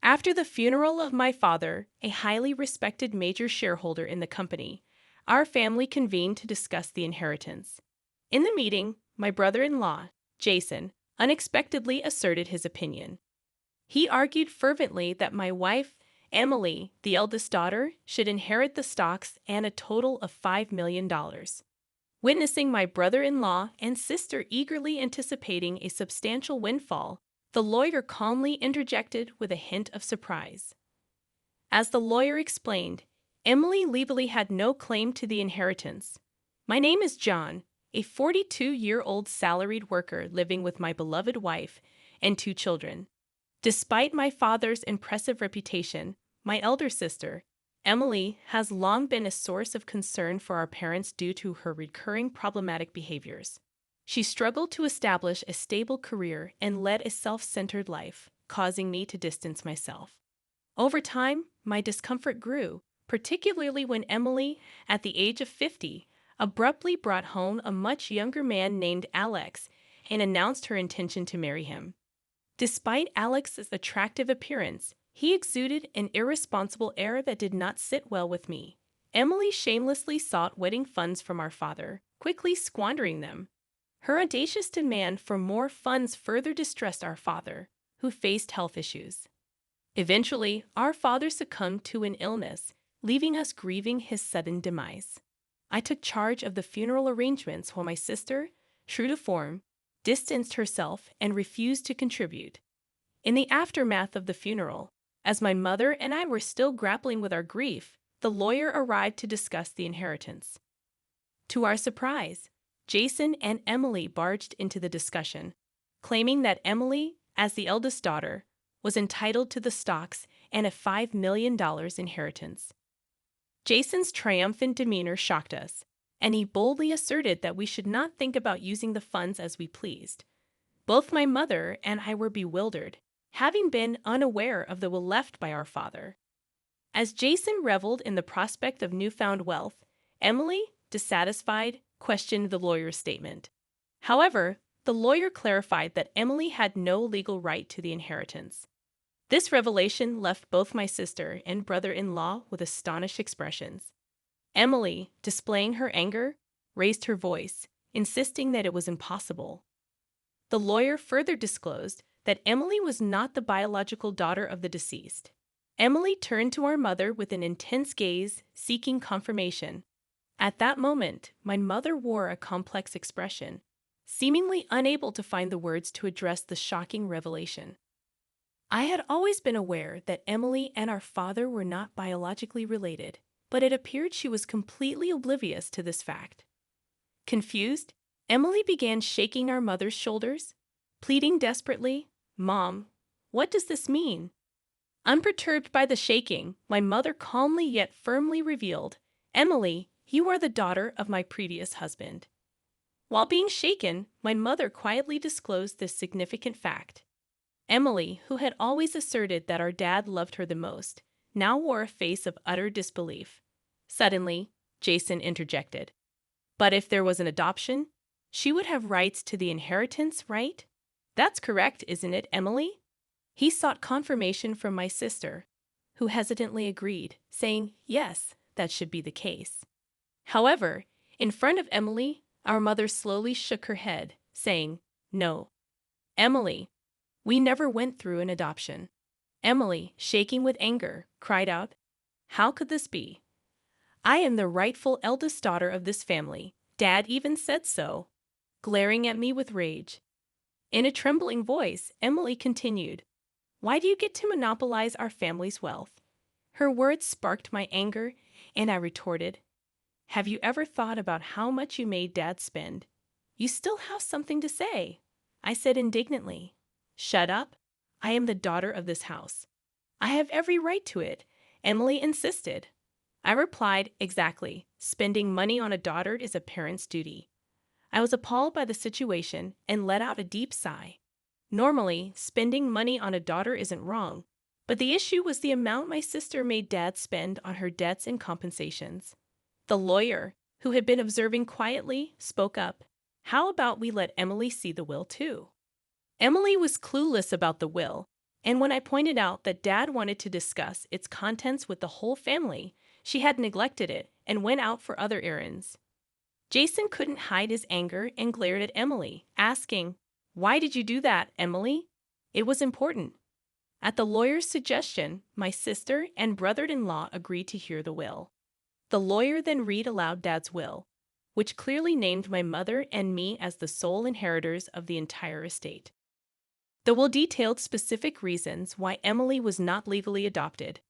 After the funeral of my father, a highly respected major shareholder in the company, our family convened to discuss the inheritance. In the meeting, my brother-in-law, Jason, unexpectedly asserted his opinion. He argued fervently that my wife, Emily, the eldest daughter, should inherit the stocks and a total of $5 million. Witnessing my brother-in-law and sister eagerly anticipating a substantial windfall, the lawyer calmly interjected with a hint of surprise. As the lawyer explained, Emily legally had no claim to the inheritance. My name is John, a 42-year-old salaried worker living with my beloved wife and 2 children. Despite my father's impressive reputation, my elder sister, Emily, has long been a source of concern for our parents due to her recurring problematic behaviors. She struggled to establish a stable career and led a self-centered life, causing me to distance myself. Over time, my discomfort grew, particularly when Emily, at the age of 50, abruptly brought home a much younger man named Alex and announced her intention to marry him. Despite Alex's attractive appearance, he exuded an irresponsible air that did not sit well with me. Emily shamelessly sought wedding funds from our father, quickly squandering them. Her audacious demand for more funds further distressed our father, who faced health issues. Eventually, our father succumbed to an illness, leaving us grieving his sudden demise. I took charge of the funeral arrangements while my sister, true to form, distanced herself and refused to contribute. In the aftermath of the funeral, as my mother and I were still grappling with our grief, the lawyer arrived to discuss the inheritance. To our surprise, Jason and Emily barged into the discussion, claiming that Emily, as the eldest daughter, was entitled to the stocks and a $5 million inheritance. Jason's triumphant demeanor shocked us, and he boldly asserted that we should not think about using the funds as we pleased. Both my mother and I were bewildered, having been unaware of the will left by our father. As Jason reveled in the prospect of newfound wealth, Emily, dissatisfied, questioned the lawyer's statement. However, the lawyer clarified that Emily had no legal right to the inheritance. This revelation left both my sister and brother-in-law with astonished expressions. Emily, displaying her anger, raised her voice, insisting that it was impossible. The lawyer further disclosed that Emily was not the biological daughter of the deceased. Emily turned to our mother with an intense gaze, seeking confirmation. At that moment, my mother wore a complex expression, seemingly unable to find the words to address the shocking revelation. I had always been aware that Emily and our father were not biologically related, but it appeared she was completely oblivious to this fact. Confused, Emily began shaking our mother's shoulders, pleading desperately, "Mom, what does this mean?" Unperturbed by the shaking, my mother calmly yet firmly revealed, "Emily, you are the daughter of my previous husband." While being shaken, my mother quietly disclosed this significant fact. Emily, who had always asserted that our dad loved her the most, now wore a face of utter disbelief. Suddenly, Jason interjected. "But if there was an adoption, she would have rights to the inheritance, right? That's correct, isn't it, Emily?" He sought confirmation from my sister, who hesitantly agreed, saying, "Yes, that should be the case." However, in front of Emily, our mother slowly shook her head, saying, "No, Emily, we never went through an adoption." Emily, shaking with anger, cried out, "How could this be? I am the rightful eldest daughter of this family. Dad even said so." Glaring at me with rage. In a trembling voice, Emily continued, "Why do you get to monopolize our family's wealth?" Her words sparked my anger, and I retorted, "Have you ever thought about how much you made Dad spend? You still have something to say," I said indignantly. "Shut up. I am the daughter of this house. I have every right to it," Emily insisted. I replied, "Exactly. Spending money on a daughter is a parent's duty." I was appalled by the situation and let out a deep sigh. Normally, spending money on a daughter isn't wrong, but the issue was the amount my sister made Dad spend on her debts and compensations. The lawyer, who had been observing quietly, spoke up. "How about we let Emily see the will too?" Emily was clueless about the will, And when I pointed out that Dad wanted to discuss its contents with the whole family, she had neglected it and went out for other errands. Jason couldn't hide his anger and glared at Emily, asking, "Why did you do that, Emily?" It was important. At the lawyer's suggestion, my sister and brother-in-law agreed to hear the will. The lawyer then read aloud Dad's will, which clearly named my mother and me as the sole inheritors of the entire estate. The will detailed specific reasons why Emily was not legally adopted.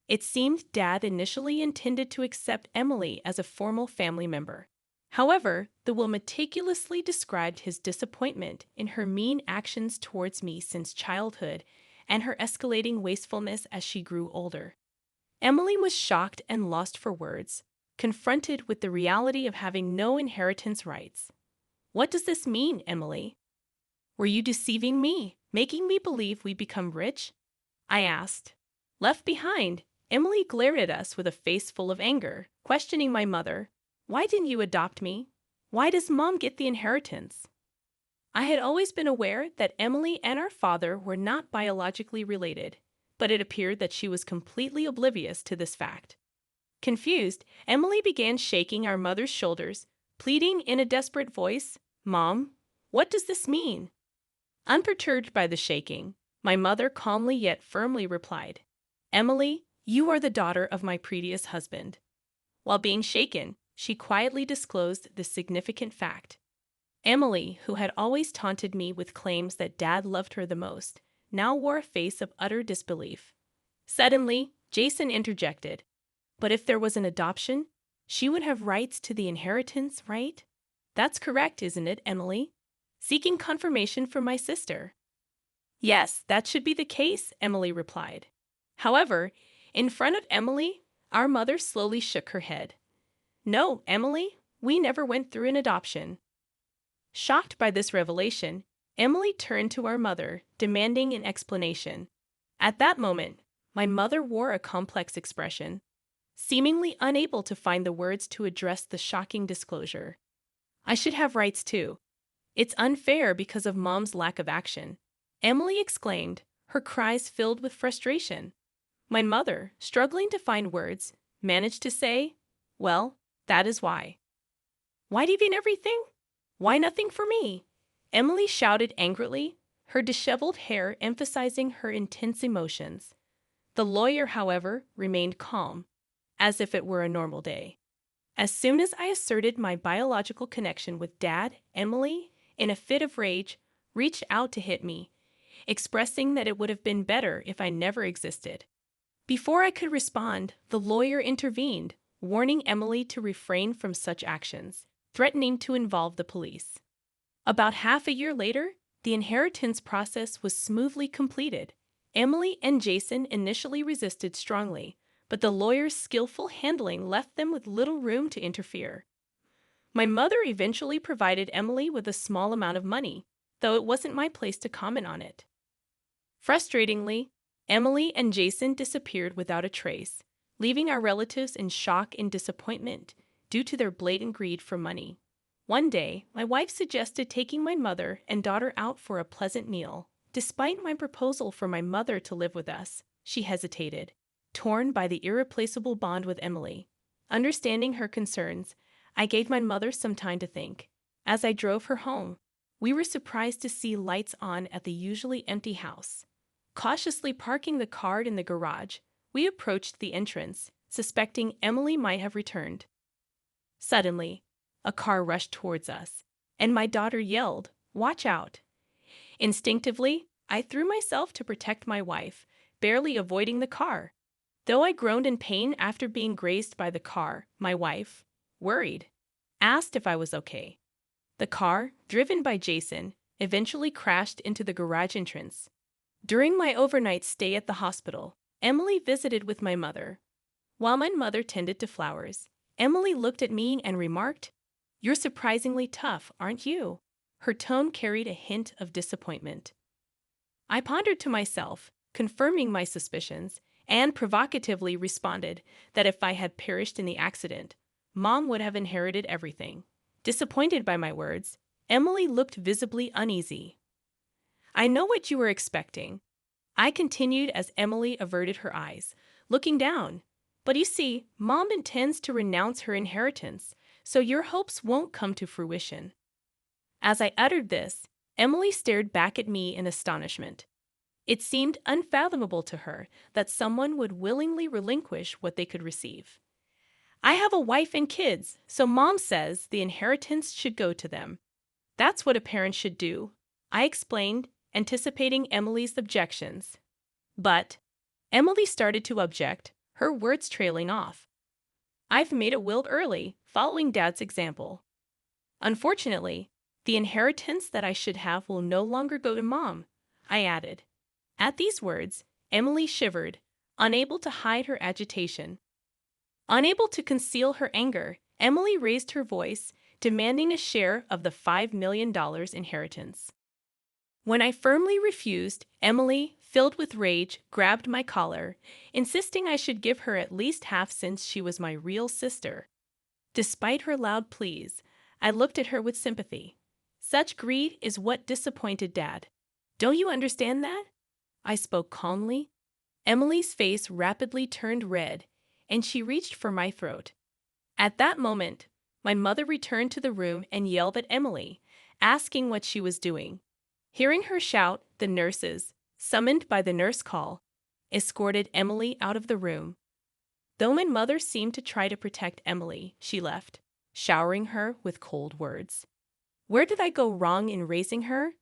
It seemed Dad initially intended to accept Emily as a formal family member. However, the will meticulously described his disappointment in her mean actions towards me since childhood and her escalating wastefulness as she grew older. Emily was shocked and lost for words, confronted with the reality of having no inheritance rights. "What does this mean, Emily? Were you deceiving me, making me believe we'd become rich?" I asked. Left behind, Emily glared at us with a face full of anger, questioning my mother. "Why didn't you adopt me? Why does Mom get the inheritance?" I had always been aware that Emily and our father were not biologically related, but it appeared that she was completely oblivious to this fact. Confused, Emily began shaking our mother's shoulders, pleading in a desperate voice, "Mom, what does this mean?" Unperturbed by the shaking, my mother calmly yet firmly replied, "Emily, you are the daughter of my previous husband." While being shaken, she quietly disclosed this significant fact. Emily, who had always taunted me with claims that Dad loved her the most, now wore a face of utter disbelief. Suddenly, Jason interjected, "But if there was an adoption, she would have rights to the inheritance, right?" "That's correct, isn't it, Emily?" Seeking confirmation from my sister. "Yes, that should be the case," Emily replied. However, in front of Emily, our mother slowly shook her head. "No, Emily, we never went through an adoption." Shocked by this revelation, Emily turned to our mother, demanding an explanation. At that moment, my mother wore a complex expression, seemingly unable to find the words to address the shocking disclosure. "I should have rights too. It's unfair because of Mom's lack of action," Emily exclaimed, her cries filled with frustration. My mother, struggling to find words, managed to say, "Well, that is why." "Why deviate everything? Why nothing for me?" Emily shouted angrily, her disheveled hair emphasizing her intense emotions. The lawyer, however, remained calm, as if it were a normal day. As soon as I asserted my biological connection with Dad, Emily, in a fit of rage, reached out to hit me, expressing that it would have been better if I never existed. Before I could respond, the lawyer intervened, warning Emily to refrain from such actions, threatening to involve the police. About half a year later, the inheritance process was smoothly completed. Emily and Jason initially resisted strongly, but the lawyer's skillful handling left them with little room to interfere. My mother eventually provided Emily with a small amount of money, though it wasn't my place to comment on it. Frustratingly, Emily and Jason disappeared without a trace, leaving our relatives in shock and disappointment due to their blatant greed for money. One day, my wife suggested taking my mother and daughter out for a pleasant meal. Despite my proposal for my mother to live with us, she hesitated, torn by the irreplaceable bond with Emily. Understanding her concerns, I gave my mother some time to think. As I drove her home, we were surprised to see lights on at the usually empty house. Cautiously parking the car in the garage, we approached the entrance, suspecting Emily might have returned. Suddenly, a car rushed towards us, and my daughter yelled, "Watch out!" Instinctively, I threw myself to protect my wife, barely avoiding the car. Though I groaned in pain after being grazed by the car, my wife, worried, asked if I was okay. The car, driven by Jason, eventually crashed into the garage entrance. During my overnight stay at the hospital, Emily visited with my mother. While my mother tended to flowers, Emily looked at me and remarked, "You're surprisingly tough, aren't you?" Her tone carried a hint of disappointment. I pondered to myself, confirming my suspicions, and provocatively responded that if I had perished in the accident, Mom would have inherited everything. Disappointed by my words, Emily looked visibly uneasy. "I know what you were expecting. I continued as Emily averted her eyes, looking down. But you see, Mom intends to renounce her inheritance, so your hopes won't come to fruition. As I uttered this, Emily stared back at me in astonishment. It seemed unfathomable to her that someone would willingly relinquish what they could receive. I have a wife and kids, so Mom says the inheritance should go to them. That's what a parent should do, I explained, anticipating Emily's objections. But Emily started to object, her words trailing off. I've made a will early, following Dad's example. Unfortunately, the inheritance that I should have will no longer go to Mom, I added. At these words, Emily shivered, unable to hide her agitation. Unable to conceal her anger, Emily raised her voice, demanding a share of the $5 million inheritance. When I firmly refused, Emily, filled with rage, grabbed my collar, insisting I should give her at least half since she was my real sister. Despite her loud pleas, I looked at her with sympathy. Such greed is what disappointed Dad. Don't you understand that? I spoke calmly. Emily's face rapidly turned red, and she reached for my throat. At that moment, my mother returned to the room and yelled at Emily, asking what she was doing. Hearing her shout, the nurses, summoned by the nurse call, escorted Emily out of the room. Though my mother seemed to try to protect Emily, she left, showering her with cold words. Where did I go wrong in raising her?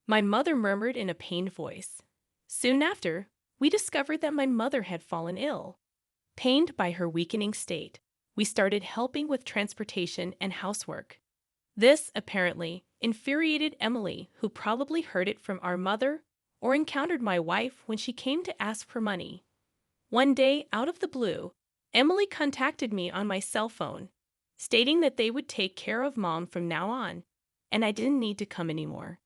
My mother murmured in a pained voice. Soon after, we discovered that my mother had fallen ill. Pained by her weakening state, we started helping with transportation and housework. This, apparently, infuriated Emily, who probably heard it from our mother or encountered my wife when she came to ask for money. One day, out of the blue, Emily contacted me on my cell phone, stating that they would take care of Mom from now on, and I didn't need to come anymore.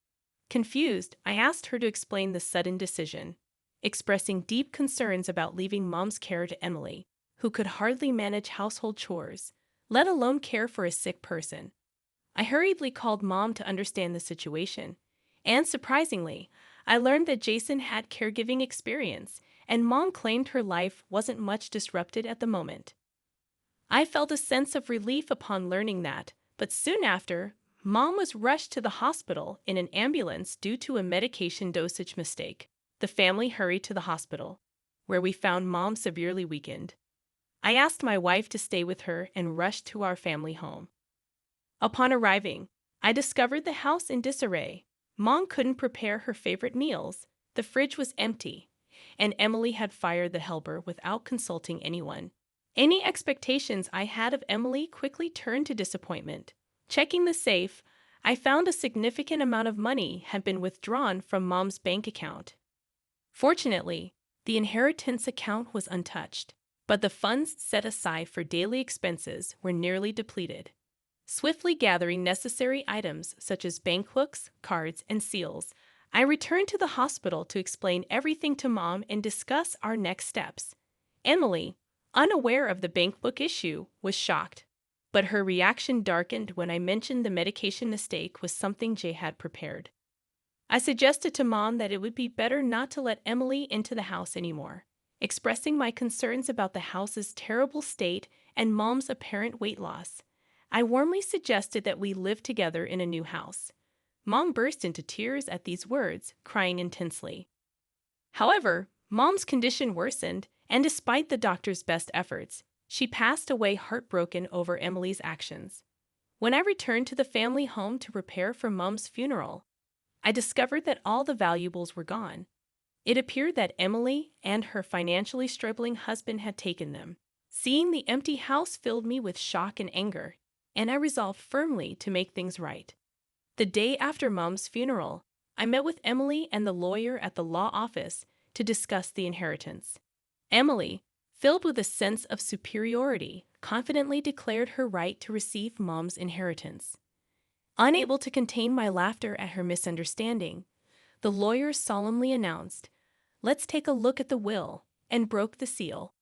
Confused, I asked her to explain the sudden decision, expressing deep concerns about leaving Mom's care to Emily, who could hardly manage household chores, let alone care for a sick person. I hurriedly called Mom to understand the situation, and surprisingly, I learned that Jason had caregiving experience, and Mom claimed her life wasn't much disrupted at the moment. I felt a sense of relief upon learning that, but soon after, Mom was rushed to the hospital in an ambulance due to a medication dosage mistake. The family hurried to the hospital, where we found Mom severely weakened. I asked my wife to stay with her and rushed to our family home. Upon arriving, I discovered the house in disarray. Mom couldn't prepare her favorite meals, the fridge was empty, and Emily had fired the helper without consulting anyone. Any expectations I had of Emily quickly turned to disappointment. Checking the safe, I found a significant amount of money had been withdrawn from Mom's bank account. Fortunately, the inheritance account was untouched, but the funds set aside for daily expenses were nearly depleted. Swiftly gathering necessary items such as bankbooks, cards, and seals, I returned to the hospital to explain everything to Mom and discuss our next steps. Emily, unaware of the bankbook issue, was shocked, but her reaction darkened when I mentioned the medication mistake was something Jay had prepared. I suggested to Mom that it would be better not to let Emily into the house anymore, expressing my concerns about the house's terrible state and Mom's apparent weight loss. I warmly suggested that we live together in a new house. Mom burst into tears at these words, crying intensely. However, Mom's condition worsened, and despite the doctor's best efforts, she passed away heartbroken over Emily's actions. When I returned to the family home to prepare for Mom's funeral, I discovered that all the valuables were gone. It appeared that Emily and her financially struggling husband had taken them. Seeing the empty house filled me with shock and anger, and I resolved firmly to make things right. The day after Mom's funeral, I met with Emily and the lawyer at the law office to discuss the inheritance. Emily, filled with a sense of superiority, confidently declared her right to receive Mom's inheritance. Unable to contain my laughter at her misunderstanding, the lawyer solemnly announced, "Let's take a look at the will," and broke the seal.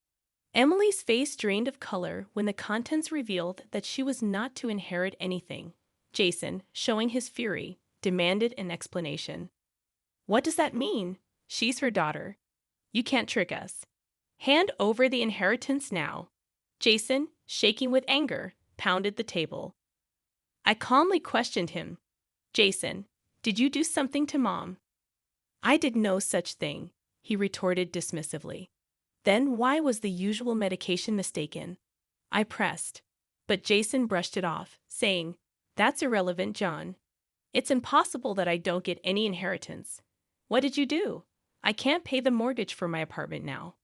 Emily's face drained of color when the contents revealed that she was not to inherit anything. Jason, showing his fury, demanded an explanation. "What does that mean?" She's her daughter. You can't trick us. Hand over the inheritance now. Jason, shaking with anger, pounded the table. I calmly questioned him. Jason, did you do something to Mom? I did no such thing, he retorted dismissively. Then why was the usual medication mistaken? I pressed. But Jason brushed it off, saying, That's irrelevant, John. It's impossible that I don't get any inheritance. What did you do? I can't pay the mortgage for my apartment now.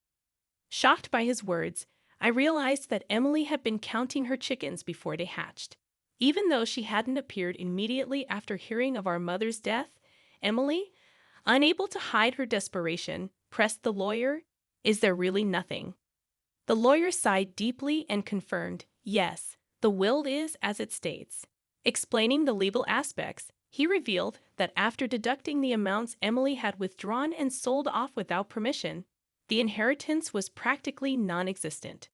Shocked by his words, I realized that Emily had been counting her chickens before they hatched. Even though she hadn't appeared immediately after hearing of our mother's death, Emily, unable to hide her desperation, pressed the lawyer, Is there really nothing? The lawyer sighed deeply and confirmed, Yes, the will is as it states. Explaining the legal aspects, he revealed that after deducting the amounts Emily had withdrawn and sold off without permission, the inheritance was practically non-existent.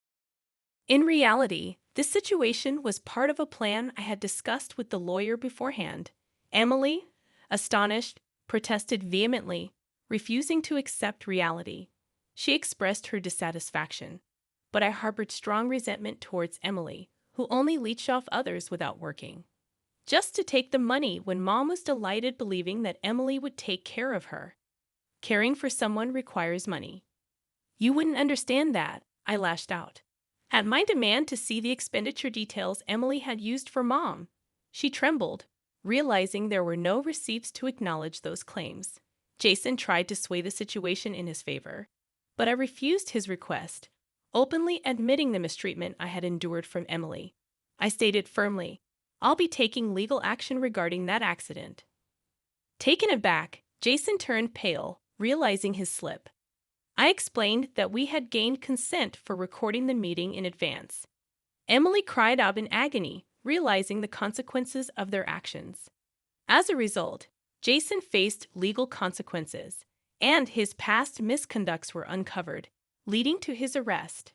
In reality, this situation was part of a plan I had discussed with the lawyer beforehand. Emily, astonished, protested vehemently, refusing to accept reality. She expressed her dissatisfaction, but I harbored strong resentment towards Emily, who only leeched off others without working. Just to take the money when Mom was delighted believing that Emily would take care of her. Caring for someone requires money. You wouldn't understand that, I lashed out. At my demand to see the expenditure details Emily had used for Mom, she trembled, realizing there were no receipts to acknowledge those claims. Jason tried to sway the situation in his favor, but I refused his request, openly admitting the mistreatment I had endured from Emily. I stated firmly, I'll be taking legal action regarding that accident. Taken aback, Jason turned pale, realizing his slip. I explained that we had gained consent for recording the meeting in advance. Emily cried out in agony, realizing the consequences of their actions. As a result, Jason faced legal consequences, and his past misconducts were uncovered, leading to his arrest.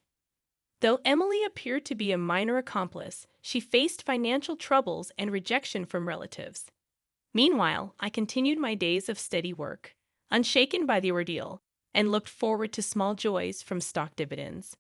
Though Emily appeared to be a minor accomplice, she faced financial troubles and rejection from relatives. Meanwhile, I continued my days of steady work, unshaken by the ordeal, and looked forward to small joys from stock dividends.